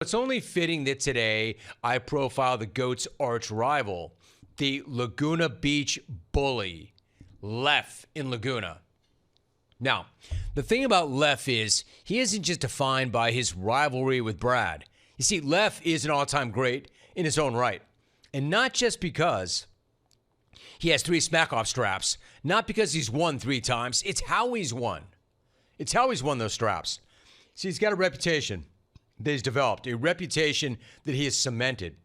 It's only fitting that today I profile the GOAT's arch rival, the Laguna Beach bully, Leff In Laguna. Now, the thing about Leff is he isn't just defined by his rivalry with Brad. You see, Leff is an all-time great in his own right. And not just because he has 3 smack-off straps, not because he's won 3 times. It's how he's won. It's how he's won those straps. See, he's got a reputation that he's developed, a reputation that he has cemented.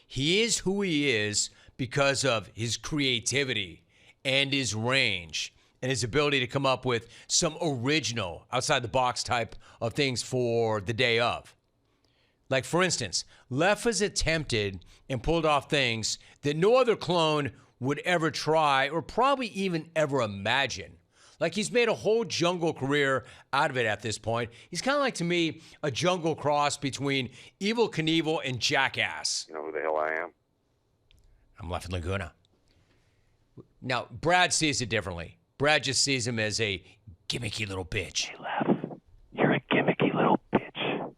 He is who he is because of his creativity and his range and his ability to come up with some original, outside-the-box type of things for the day of. Like, for instance, Leff has attempted and pulled off things that no other clone would ever try or probably even ever imagine. Like, he's made a whole jungle career out of it at this point. He's kind of like, to me, a jungle cross between Evel Knievel and Jackass. You know who the hell I am? I'm Leff In Laguna. Now, Brad sees it differently. Brad just sees him as a gimmicky little bitch. Hey, Leff, you're a gimmicky little bitch.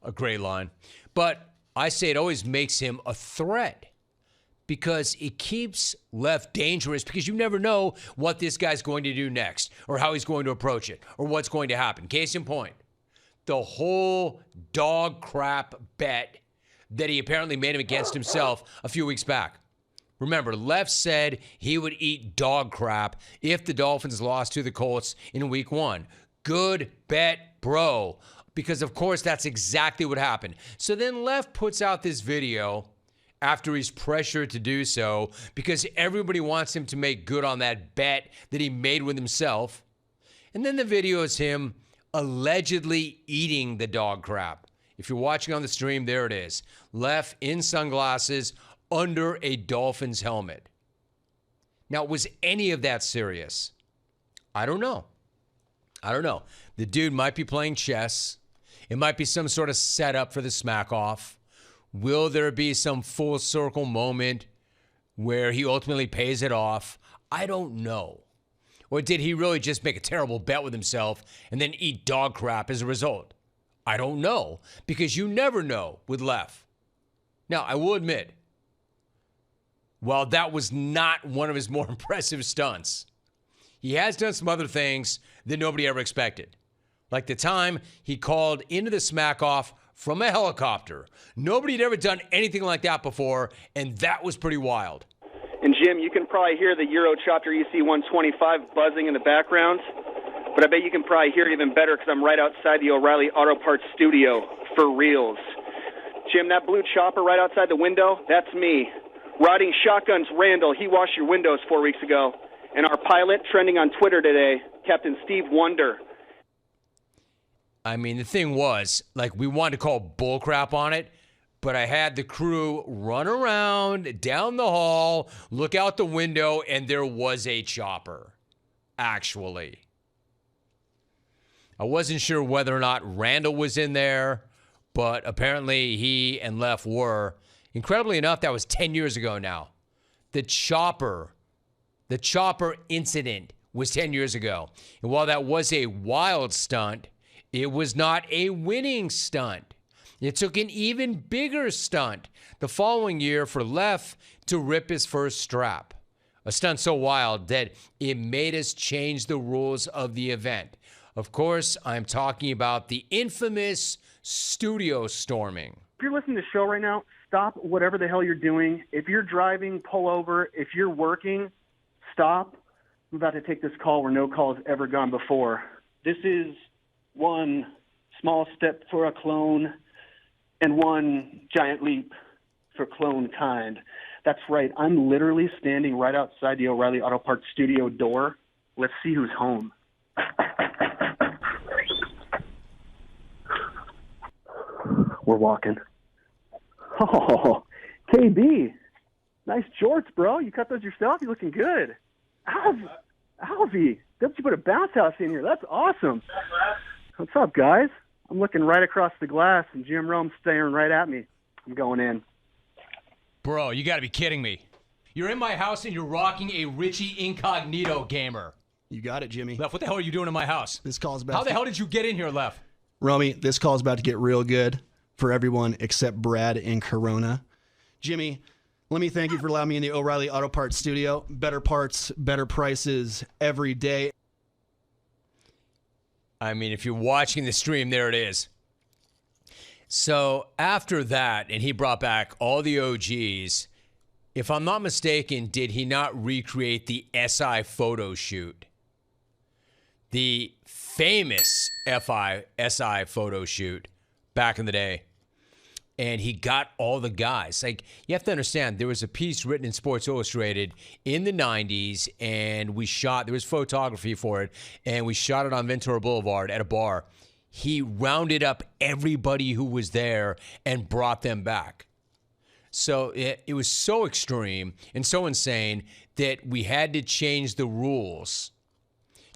A great line. But I say it always makes him a threat because it keeps Leff dangerous because you never know what this guy's going to do next or how he's going to approach it or what's going to happen. Case in point, the whole dog crap bet that he apparently made him against himself a few weeks back. Remember, Leff said he would eat dog crap if the Dolphins lost to the Colts in week 1. Good bet, bro. Because, of course, that's exactly what happened. So then Leff puts out this video after he's pressured to do so because everybody wants him to make good on that bet that he made with himself. And then the video is him allegedly eating the dog crap. If you're watching on the stream, there it is. Leff in sunglasses under a Dolphins helmet. Now, was any of that serious? I don't know. The dude might be playing chess. It might be some sort of setup for the smack off. Will there be some full circle moment where he ultimately pays it off? I don't know. Or did he really just make a terrible bet with himself and then eat dog crap as a result? I don't know, because you never know with Leff. Now, I will admit, while that was not one of his more impressive stunts, he has done some other things that nobody ever expected. Like the time he called into the smack off from a helicopter. Nobody had ever done anything like that before, and that was pretty wild. And Jim, you can probably hear the Eurochopter EC-125 buzzing in the background, but I bet you can probably hear it even better because I'm right outside the O'Reilly Auto Parts studio for reals. Jim, that blue chopper right outside the window, that's me. Riding shotguns Randall, he washed your windows 4 weeks ago. And our pilot, trending on Twitter today, Captain Steve Wonder. I mean, the thing was, like, we wanted to call bullcrap on it, but I had the crew run around down the hall, look out the window, and there was a chopper, actually. I wasn't sure whether or not Randall was in there, but apparently he and Leff were. Incredibly enough, that was 10 years ago now. The chopper incident was 10 years ago. And while that was a wild stunt, it was not a winning stunt. It took an even bigger stunt the following year for Leff to rip his first strap. A stunt so wild that it made us change the rules of the event. Of course, I'm talking about the infamous studio storming. If you're listening to the show right now, stop whatever the hell you're doing. If you're driving, pull over. If you're working, stop. I'm about to take this call where no call has ever gone before. This is one small step for a clone and one giant leap for clone kind. That's right. I'm literally standing right outside the O'Reilly Auto Parts studio door. Let's see who's home. We're walking. Oh, KB. Nice jorts, bro. You cut those yourself? You're looking good. Alvy. Don't you put a bounce house in here? That's awesome. What's up, guys? I'm looking right across the glass, and Jim Rome's staring right at me. I'm going in. Bro, you got to be kidding me. You're in my house and you're rocking a Richie Incognito gamer. You got it, Jimmy. Leff, what the hell are you doing in my house? This call's about How the hell did you get in here, Leff? Romy, this call's about to get real good. for everyone except Brad and Corona. Jimmy, let me thank you for allowing me in the O'Reilly Auto Parts studio. Better parts, better prices every day. I mean, if you're watching the stream, there it is. So after that, and he brought back all the OGs, if I'm not mistaken, did he not recreate the SI photo shoot? The famous SI photo shoot back in the day. And he got all the guys. Like, you have to understand, there was a piece written in Sports Illustrated in the 90s, and there was photography for it, and we shot it on Ventura Boulevard at a bar. He rounded up everybody who was there and brought them back. So it was so extreme and so insane that we had to change the rules.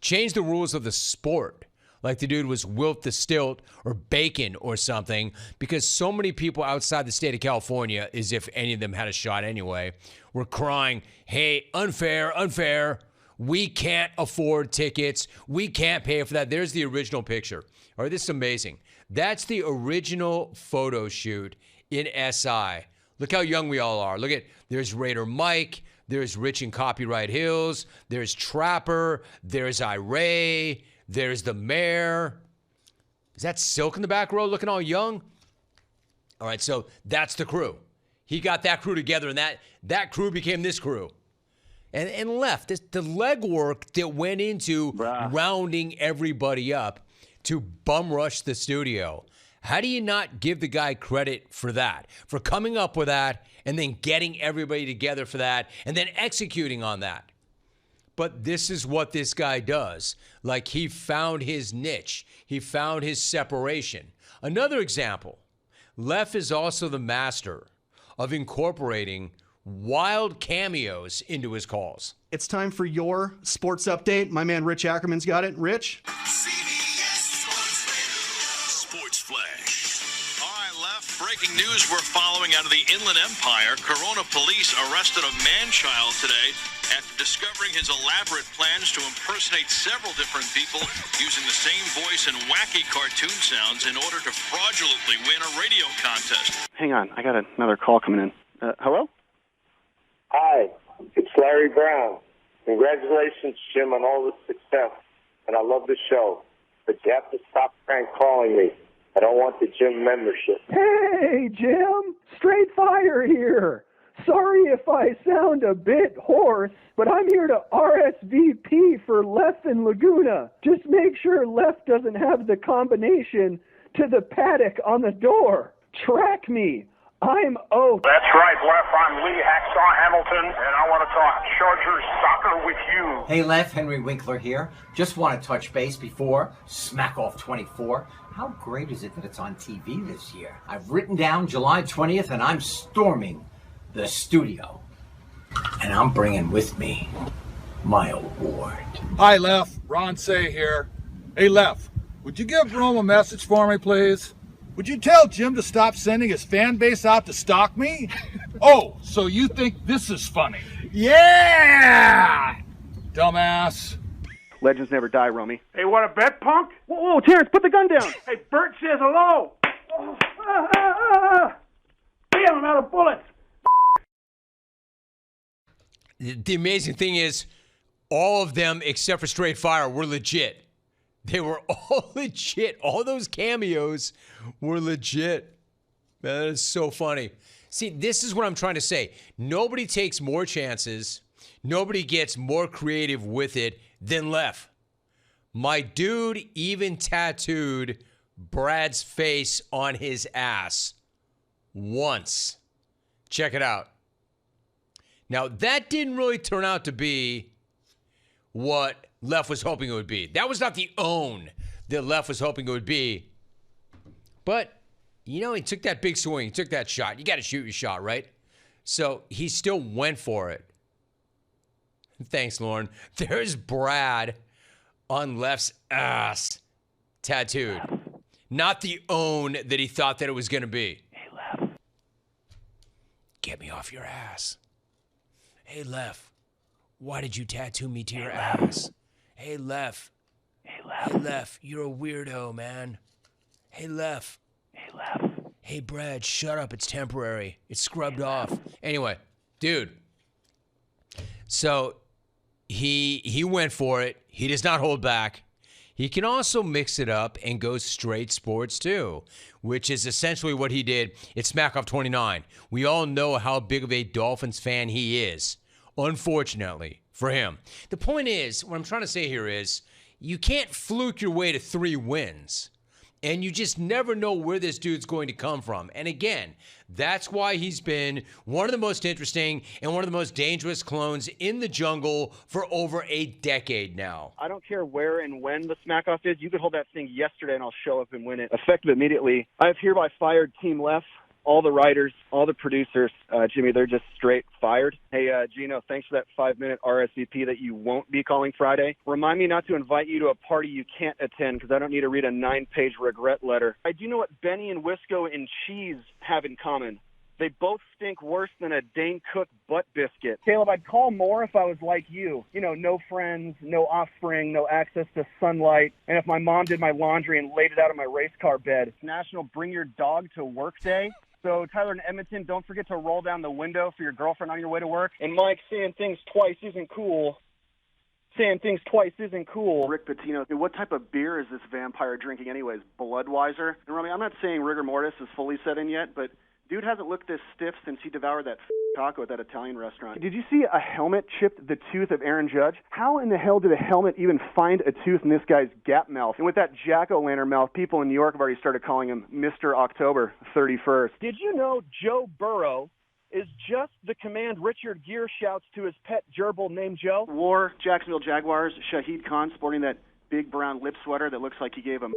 Change the rules of the sport. Like the dude was Wilt the Stilt or Bacon or something, because so many people outside the state of California, as if any of them had a shot anyway, were crying, hey, unfair, unfair. We can't afford tickets. We can't pay for that. There's the original picture. All right, this is amazing. That's the original photo shoot in SI. Look how young we all are. Look at, there's Raider Mike. There's Rich in Copyright Hills. There's Trapper. There's Iray. There's the mayor. Is that Silk in the back row looking all young? All right, so that's the crew. He got that crew together, and that crew became this crew. And left. The legwork that went into rounding everybody up to bum rush the studio. How do you not give the guy credit for that? For coming up with that and then getting everybody together for that and then executing on that? But this is what this guy does. Like, he found his niche. He found his separation. Another example, Leff is also the master of incorporating wild cameos into his calls. It's time for your sports update. My man Rich Ackerman's got it. Rich? Sports Flash. All right, Leff. Breaking news we're following out of the Inland Empire. Corona police arrested a man-child today after discovering his elaborate plans to impersonate several different people using the same voice and wacky cartoon sounds in order to fraudulently win a radio contest. Hang on, I got another call coming in. Hello? Hi, it's Larry Brown. Congratulations, Jim, on all the success. And I love the show. But you have to stop prank calling me. I don't want the gym membership. Hey, Jim! Straight fire here! Sorry if I sound a bit hoarse, but I'm here to RSVP for Leff In Laguna. Just make sure Leff doesn't have the combination to the paddock on the door. Track me. I'm Oak. That's right, Leff. I'm Lee Hacksaw Hamilton, and I want to talk Chargers soccer with you. Hey, Leff, Henry Winkler here. Just want to touch base before Smack Off 24. How great is it that it's on TV this year? I've written down July 20th, and I'm storming the studio. And I'm bringing with me my award. Hi, Leff. Ron Say here. Hey, Leff, would you give Rome a message for me, please? Would you tell Jim to stop sending his fan base out to stalk me? Oh, so you think this is funny? Yeah! Dumbass. Legends never die, Romy. Hey, want a bet, punk? Whoa, Terrence, put the gun down! Hey, Bert says hello. Damn, I'm out of bullets. The amazing thing is, all of them, except for Straight Fire, were legit. They were all legit. All those cameos were legit. Man, that is so funny. See, this is what I'm trying to say. Nobody takes more chances. Nobody gets more creative with it than Leff. My dude even tattooed Brad's face on his ass once. Check it out. Now, that didn't really turn out to be what Leff was hoping it would be. That was not the own that Leff was hoping it would be. But, you know, he took that big swing. He took that shot. You got to shoot your shot, right? So he still went for it. Thanks, Lauren. There's Brad on Leff's ass tattooed. Not the own that he thought that it was going to be. Hey, Leff. Get me off your ass. Hey, Leff. Why did you tattoo me to your ass? Hey, Leff. Hey, Leff. Hey, Leff. You're a weirdo, man. Hey, Leff. Hey, Leff. Hey, Brad, shut up. It's temporary. It's scrubbed off. Anyway, dude. So he went for it. He does not hold back. He can also mix it up and go straight sports too, which is essentially what he did at Smack Off 29. We all know how big of a Dolphins fan he is, unfortunately for him. The point is, what I'm trying to say here is, you can't fluke your way to 3 wins. And you just never know where this dude's going to come from. And again, that's why he's been one of the most interesting and one of the most dangerous clones in the jungle for over a decade now. I don't care where and when the smack off is. You could hold that thing yesterday and I'll show up and win it. Effective immediately. I have hereby fired Team Leff. All the writers, all the producers, Jimmy, they're just straight fired. Hey, Gino, thanks for that 5-minute RSVP that you won't be calling Friday. Remind me not to invite you to a party you can't attend because I don't need to read a 9-page regret letter. I do know what Benny and Wisco and Cheese have in common. They both stink worse than a Dane Cook butt biscuit. Caleb, I'd call more if I was like you. You know, no friends, no offspring, no access to sunlight. And if my mom did my laundry and laid it out on my race car bed. It's National Bring Your Dog to Work Day. So, Tyler and Edmonton, don't forget to roll down the window for your girlfriend on your way to work. And Mike, saying things twice isn't cool. Saying things twice isn't cool. Rick Pitino, what type of beer is this vampire drinking anyways? Budweiser? And Romy, I'm not saying rigor mortis is fully set in yet, but dude hasn't looked this stiff since he devoured that taco at that Italian restaurant. Did you see a helmet chipped the tooth of Aaron Judge? How in the hell did a helmet even find a tooth in this guy's gap mouth? And with that jack-o'-lantern mouth, people in New York have already started calling him Mr. October 31st. Did you know Joe Burrow is just the command Richard Gere shouts to his pet gerbil named Joe? War, Jacksonville Jaguars, Shahid Khan sporting that big brown lip sweater that looks like he gave him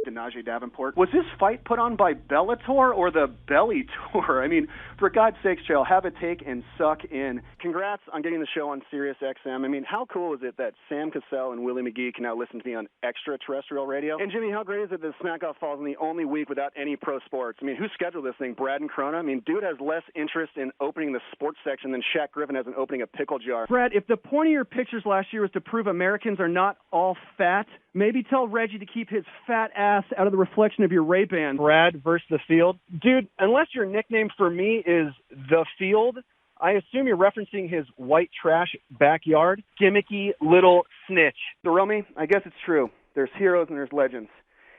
to Najee Davenport. Was this fight put on by Bellator or the Belly Tour? I mean, for God's sakes, Trail, have a take and suck in. Congrats on getting the show on Sirius XM. I mean, how cool is it that Sam Cassell and Willie McGee can now listen to me on extraterrestrial radio? And Jimmy, how great is it that Smack Off falls in the only week without any pro sports? I mean, who scheduled this thing? Brad and Corona? I mean, dude has less interest in opening the sports section than Shaq Griffin has in opening a pickle jar. Brad, if the point of your pictures last year was to prove Americans are not all fat, maybe tell Reggie to keep his fat ass out of the reflection of your Ray-Ban. Brad versus the field. Dude, unless your nickname for me is The Field, I assume you're referencing his white trash backyard. Gimmicky little snitch. So, Romy, I guess it's true. There's heroes and there's legends.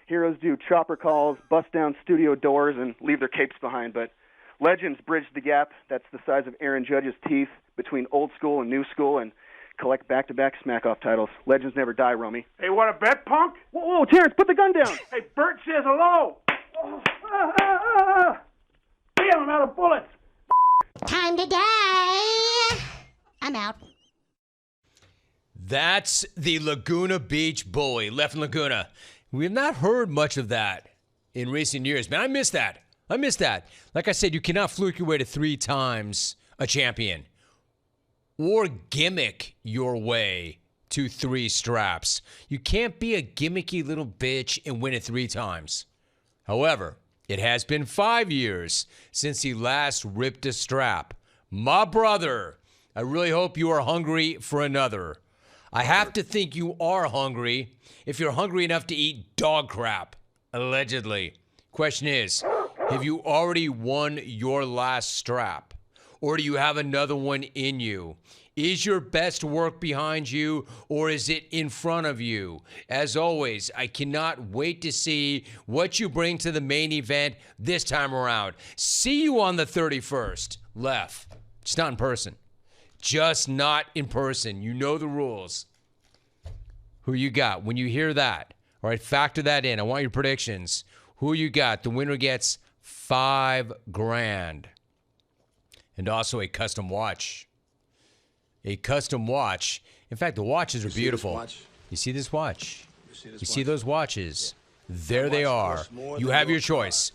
Heroes do chopper calls, bust down studio doors, and leave their capes behind. But legends bridge the gap that's the size of Aaron Judge's teeth between old school and new school and collect back-to-back smack-off titles. Legends never die, Romy. Hey, want a bet, punk? Whoa, Terrence, put the gun down. Hey, Bert says hello. Damn, I'm out of bullets. Time to die. I'm out. That's the Laguna Beach bully, Leff In Laguna. We have not heard much of that in recent years. Man, I miss that. Like I said, you cannot fluke your way to 3 times a champion or gimmick your way to 3 straps. You can't be a gimmicky little bitch and win it 3 times. However, it has been 5 years since he last ripped a strap. My brother, I really hope you are hungry for another. I have to think you are hungry if you're hungry enough to eat dog crap, allegedly. Question is, have you already won your last strap? Or do you have another one in you? Is your best work behind you, or is it in front of you? As always, I cannot wait to see what you bring to the main event this time around. See you on the 31st. Leff. Just not in person. Just not in person. You know the rules. Who you got? When you hear that, all right, factor that in. I want your predictions. Who you got? The winner gets $5,000. And also a custom watch. A custom watch. In fact, the watches are beautiful. You see this watch? You see those watches? There they are. You have your choice.